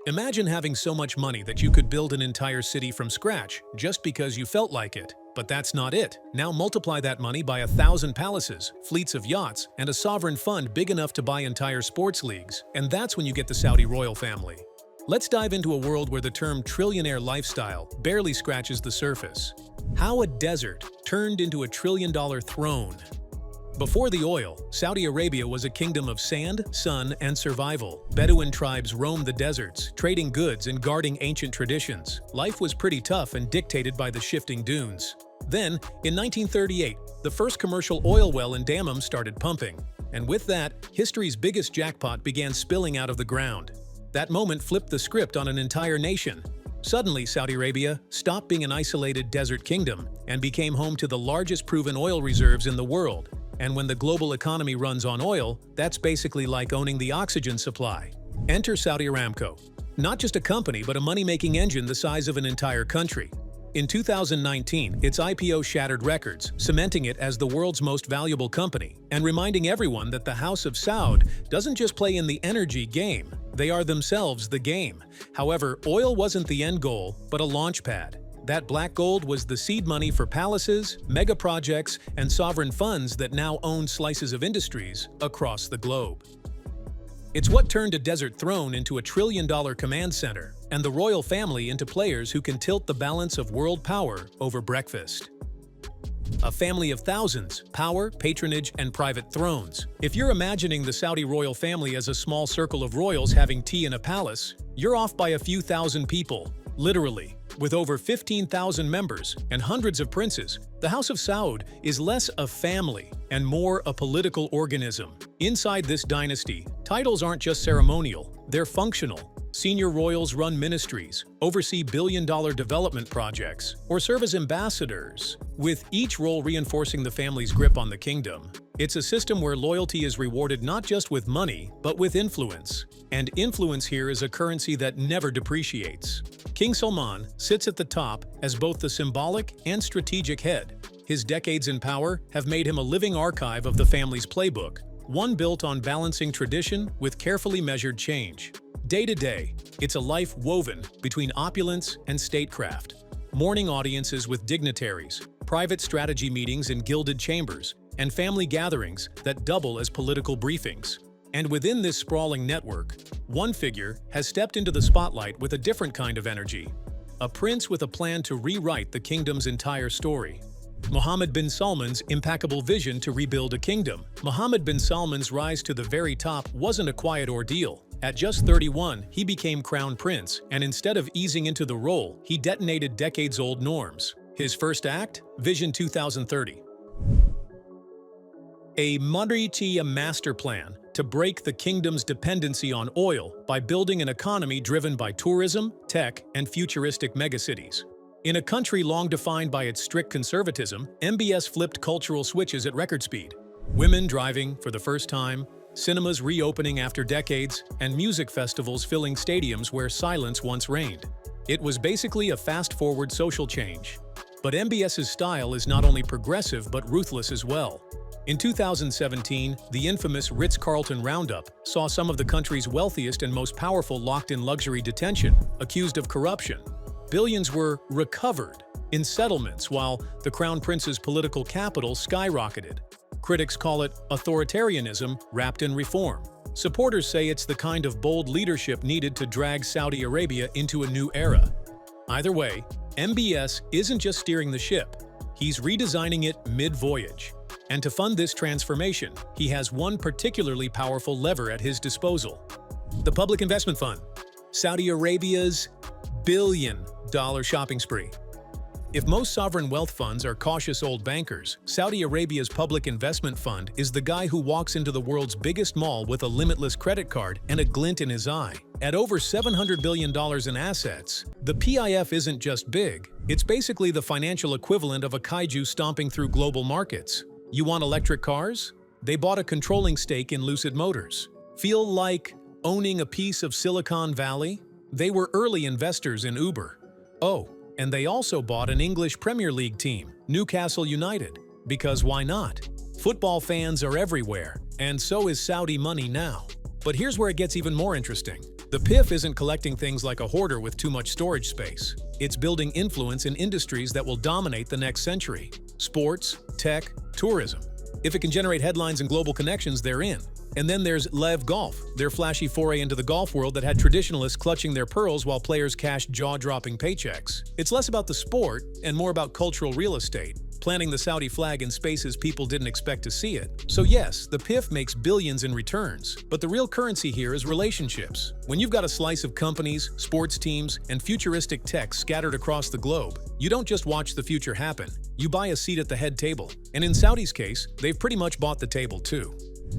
Imagine having so much money that you could build an entire city from scratch just because you felt like it. But that's not it. Now multiply that money by 1,000 palaces, fleets of yachts, and a sovereign fund big enough to buy entire sports leagues. And that's when you get the Saudi royal family. Let's dive into a world where the term trillionaire lifestyle barely scratches the surface. How a desert turned into a trillion-dollar throne. Before the oil, Saudi Arabia was a kingdom of sand, sun, and survival. Bedouin tribes roamed the deserts, trading goods and guarding ancient traditions. Life was pretty tough and dictated by the shifting dunes. Then, in 1938, the first commercial oil well in Dammam started pumping. And with that, history's biggest jackpot began spilling out of the ground. That moment flipped the script on an entire nation. Suddenly, Saudi Arabia stopped being an isolated desert kingdom and became home to the largest proven oil reserves in the world. And when the global economy runs on oil, that's basically like owning the oxygen supply. Enter Saudi Aramco. Not just a company, but a money-making engine the size of an entire country. In 2019, its IPO shattered records, cementing it as the world's most valuable company, and reminding everyone that the House of Saud doesn't just play in the energy game, they are themselves the game. However, oil wasn't the end goal, but a launch pad. That black gold was the seed money for palaces, mega projects, and sovereign funds that now own slices of industries across the globe. It's what turned a desert throne into a trillion-dollar command center, and the royal family into players who can tilt the balance of world power over breakfast. A family of thousands, power, patronage, and private thrones. If you're imagining the Saudi royal family as a small circle of royals having tea in a palace, you're off by a few thousand people, literally. With over 15,000 members and hundreds of princes, the House of Saud is less a family and more a political organism. Inside this dynasty, titles aren't just ceremonial, they're functional. Senior royals run ministries, oversee billion-dollar development projects, or serve as ambassadors, with each role reinforcing the family's grip on the kingdom. It's a system where loyalty is rewarded not just with money, but with influence. And influence here is a currency that never depreciates. King Salman sits at the top as both the symbolic and strategic head. His decades in power have made him a living archive of the family's playbook, one built on balancing tradition with carefully measured change. Day to day, it's a life woven between opulence and statecraft. Morning audiences with dignitaries, private strategy meetings in gilded chambers, and family gatherings that double as political briefings. And within this sprawling network, one figure has stepped into the spotlight with a different kind of energy. A prince with a plan to rewrite the kingdom's entire story. Mohammed bin Salman's impeccable vision to rebuild a kingdom. Mohammed bin Salman's rise to the very top wasn't a quiet ordeal. At just 31, he became crown prince, and instead of easing into the role, he detonated decades-old norms. His first act? Vision 2030. A Mauritian master plan to break the kingdom's dependency on oil by building an economy driven by tourism, tech, and futuristic megacities. In a country long defined by its strict conservatism, MBS flipped cultural switches at record speed. Women driving for the first time, cinemas reopening after decades, and music festivals filling stadiums where silence once reigned. It was basically a fast-forward social change. But MBS's style is not only progressive but ruthless as well. In 2017, the infamous Ritz-Carlton Roundup saw some of the country's wealthiest and most powerful locked in luxury detention, accused of corruption. Billions were recovered in settlements while the Crown Prince's political capital skyrocketed. Critics call it authoritarianism wrapped in reform. Supporters say it's the kind of bold leadership needed to drag Saudi Arabia into a new era. Either way, MBS isn't just steering the ship, he's redesigning it mid-voyage. And to fund this transformation, he has one particularly powerful lever at his disposal: the Public Investment Fund, Saudi Arabia's billion-dollar shopping spree. If most sovereign wealth funds are cautious old bankers, Saudi Arabia's Public Investment Fund is the guy who walks into the world's biggest mall with a limitless credit card and a glint in his eye. At over $700 billion in assets, the PIF isn't just big, it's basically the financial equivalent of a kaiju stomping through global markets. You want electric cars? They bought a controlling stake in Lucid Motors. Feel like owning a piece of Silicon Valley? They were early investors in Uber. Oh, and they also bought an English Premier League team, Newcastle United. Because why not? Football fans are everywhere, and so is Saudi money now. But here's where it gets even more interesting. The PIF isn't collecting things like a hoarder with too much storage space. It's building influence in industries that will dominate the next century. Sports, tech, tourism. If it can generate headlines and global connections, they're in. And then there's Lev Golf, their flashy foray into the golf world that had traditionalists clutching their pearls while players cashed jaw-dropping paychecks. It's less about the sport and more about cultural real estate, planting the Saudi flag in spaces people didn't expect to see it. So yes, the PIF makes billions in returns, but the real currency here is relationships. When you've got a slice of companies, sports teams, and futuristic tech scattered across the globe, you don't just watch the future happen, you buy a seat at the head table. And in Saudi's case, they've pretty much bought the table too.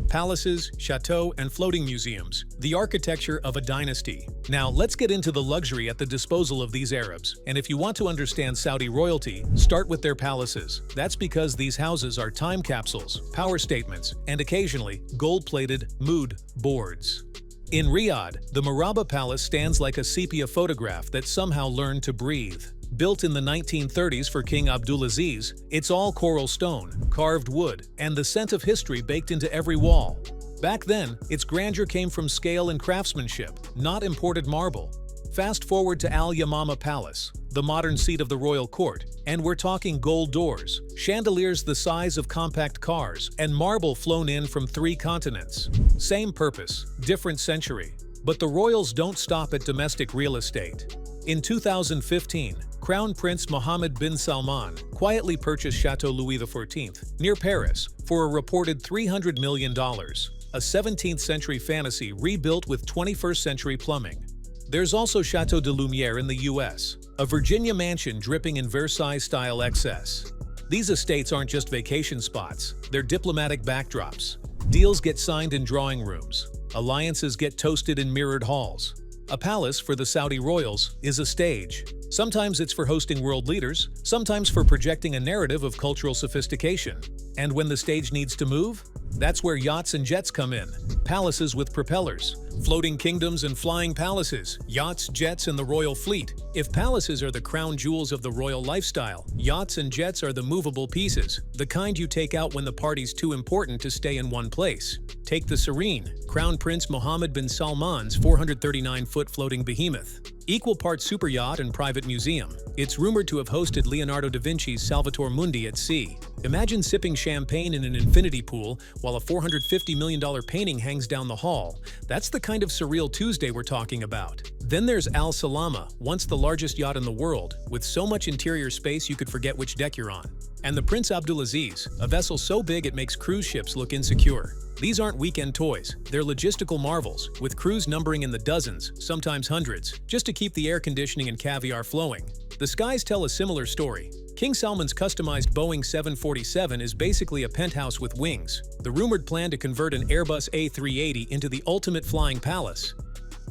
Palaces, chateaux, and floating museums, the architecture of a dynasty. Now, let's get into the luxury at the disposal of these Arabs. And if you want to understand Saudi royalty, start with their palaces. That's because these houses are time capsules, power statements, and occasionally gold-plated mood boards. In Riyadh, the Maraba Palace stands like a sepia photograph that somehow learned to breathe. Built in the 1930s for King Abdulaziz, it's all coral stone, carved wood, and the scent of history baked into every wall. Back then, its grandeur came from scale and craftsmanship, not imported marble. Fast forward to Al Yamama Palace, the modern seat of the royal court, and we're talking gold doors, chandeliers the size of compact cars, and marble flown in from 3 continents. Same purpose, different century. But the royals don't stop at domestic real estate. In 2015, Crown Prince Mohammed bin Salman quietly purchased Chateau Louis XIV near Paris for a reported $300 million, a 17th-century fantasy rebuilt with 21st-century plumbing. There's also Chateau de Lumiere in the US, a Virginia mansion dripping in Versailles-style excess. These estates aren't just vacation spots, they're diplomatic backdrops. Deals get signed in drawing rooms. Alliances get toasted in mirrored halls. A palace for the Saudi royals is a stage. Sometimes it's for hosting world leaders, sometimes for projecting a narrative of cultural sophistication. And when the stage needs to move, that's where yachts and jets come in. Palaces with propellers, floating kingdoms and flying palaces, yachts, jets, and the royal fleet. If palaces are the crown jewels of the royal lifestyle, yachts and jets are the movable pieces, the kind you take out when the party's too important to stay in one place. Take the serene, Crown Prince Mohammed bin Salman's 439-foot floating behemoth. Equal parts super yacht and private museum, it's rumored to have hosted Leonardo da Vinci's Salvator Mundi at sea. Imagine sipping champagne in an infinity pool while a $450 million painting hangs down the hall. That's the kind of surreal Tuesday we're talking about. Then there's Al Salama, once the largest yacht in the world, with so much interior space you could forget which deck you're on. And the Prince Abdulaziz, a vessel so big it makes cruise ships look insecure. These aren't weekend toys, they're logistical marvels, with crews numbering in the dozens, sometimes hundreds, just to keep the air conditioning and caviar flowing. The skies tell a similar story. King Salman's customized Boeing 747 is basically a penthouse with wings, the rumored plan to convert an Airbus A380 into the ultimate flying palace.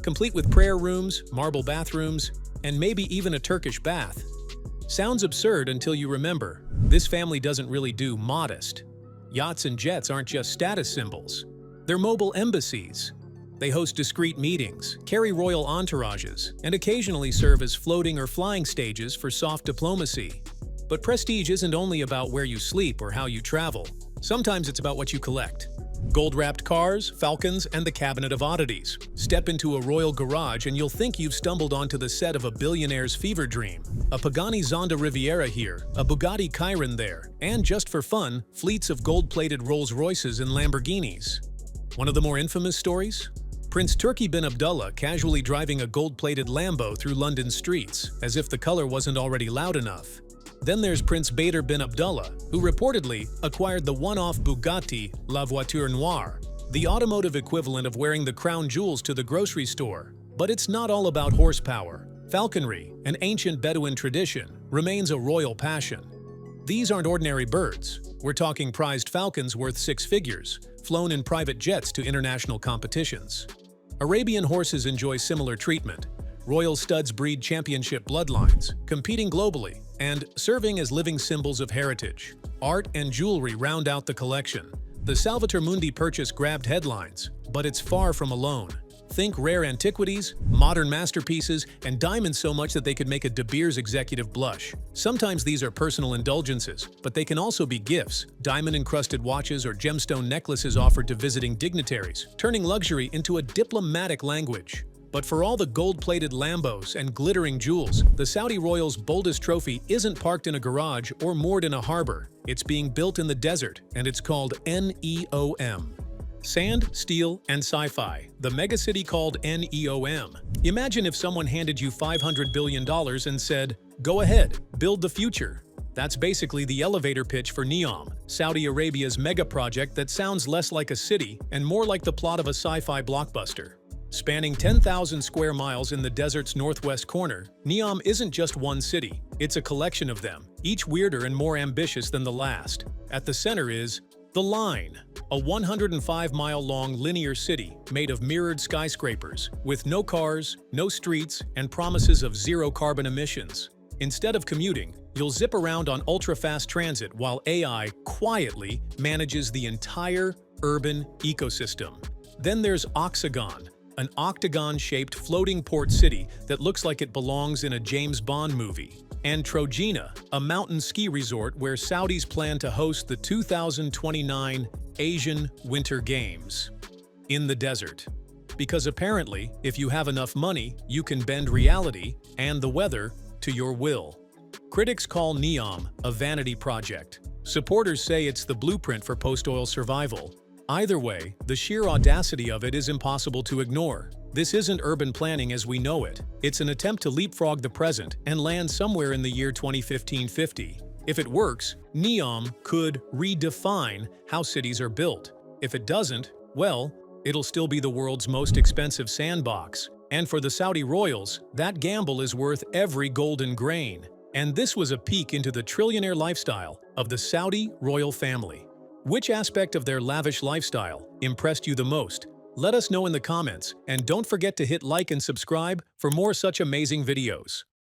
Complete with prayer rooms, marble bathrooms, and maybe even a Turkish bath. Sounds absurd until you remember, this family doesn't really do modest. Yachts and jets aren't just status symbols. They're mobile embassies. They host discreet meetings, carry royal entourages, and occasionally serve as floating or flying stages for soft diplomacy. But prestige isn't only about where you sleep or how you travel. Sometimes it's about what you collect. Gold-wrapped cars, falcons, and the cabinet of oddities. Step into a royal garage and you'll think you've stumbled onto the set of a billionaire's fever dream. A Pagani Zonda Riviera here, a Bugatti Chiron there, and just for fun, fleets of gold-plated Rolls-Royces and Lamborghinis. One of the more infamous stories? Prince Turki bin Abdullah casually driving a gold-plated Lambo through London streets, as if the color wasn't already loud enough. Then there's Prince Bader bin Abdullah, who reportedly acquired the one-off Bugatti La Voiture Noire, the automotive equivalent of wearing the crown jewels to the grocery store. But it's not all about horsepower. Falconry, an ancient Bedouin tradition, remains a royal passion. These aren't ordinary birds. We're talking prized falcons worth 6 figures, flown in private jets to international competitions. Arabian horses enjoy similar treatment. Royal studs breed championship bloodlines, competing globally, and serving as living symbols of heritage. Art and jewelry round out the collection. The Salvator Mundi purchase grabbed headlines, but it's far from alone. Think rare antiquities, modern masterpieces, and diamonds so much that they could make a De Beers executive blush. Sometimes these are personal indulgences, but they can also be gifts, diamond-encrusted watches or gemstone necklaces offered to visiting dignitaries, turning luxury into a diplomatic language. But for all the gold-plated Lambos and glittering jewels, the Saudi royals' boldest trophy isn't parked in a garage or moored in a harbor. It's being built in the desert, and it's called NEOM. Sand, steel, and sci-fi, the megacity called NEOM. Imagine if someone handed you $500 billion and said, "Go ahead, build the future." That's basically the elevator pitch for NEOM, Saudi Arabia's mega project that sounds less like a city and more like the plot of a sci-fi blockbuster. Spanning 10,000 square miles in the desert's northwest corner, NEOM isn't just one city, it's a collection of them, each weirder and more ambitious than the last. At the center is The Line, a 105-mile-long linear city made of mirrored skyscrapers, with no cars, no streets, and promises of zero carbon emissions. Instead of commuting, you'll zip around on ultra-fast transit while AI quietly manages the entire urban ecosystem. Then there's Oxagon, an octagon-shaped floating port city that looks like it belongs in a James Bond movie. And Trojena, a mountain ski resort where Saudis plan to host the 2029 Asian Winter Games. In the desert. Because apparently, if you have enough money, you can bend reality and the weather to your will. Critics call NEOM a vanity project. Supporters say it's the blueprint for post-oil survival. Either way, the sheer audacity of it is impossible to ignore. This isn't urban planning as we know it. It's an attempt to leapfrog the present and land somewhere in the year 2015-50. If it works, NEOM could redefine how cities are built. If it doesn't, well, it'll still be the world's most expensive sandbox. And for the Saudi royals, that gamble is worth every golden grain. And this was a peek into the trillionaire lifestyle of the Saudi royal family. Which aspect of their lavish lifestyle impressed you the most? Let us know in the comments, and don't forget to hit like and subscribe for more such amazing videos.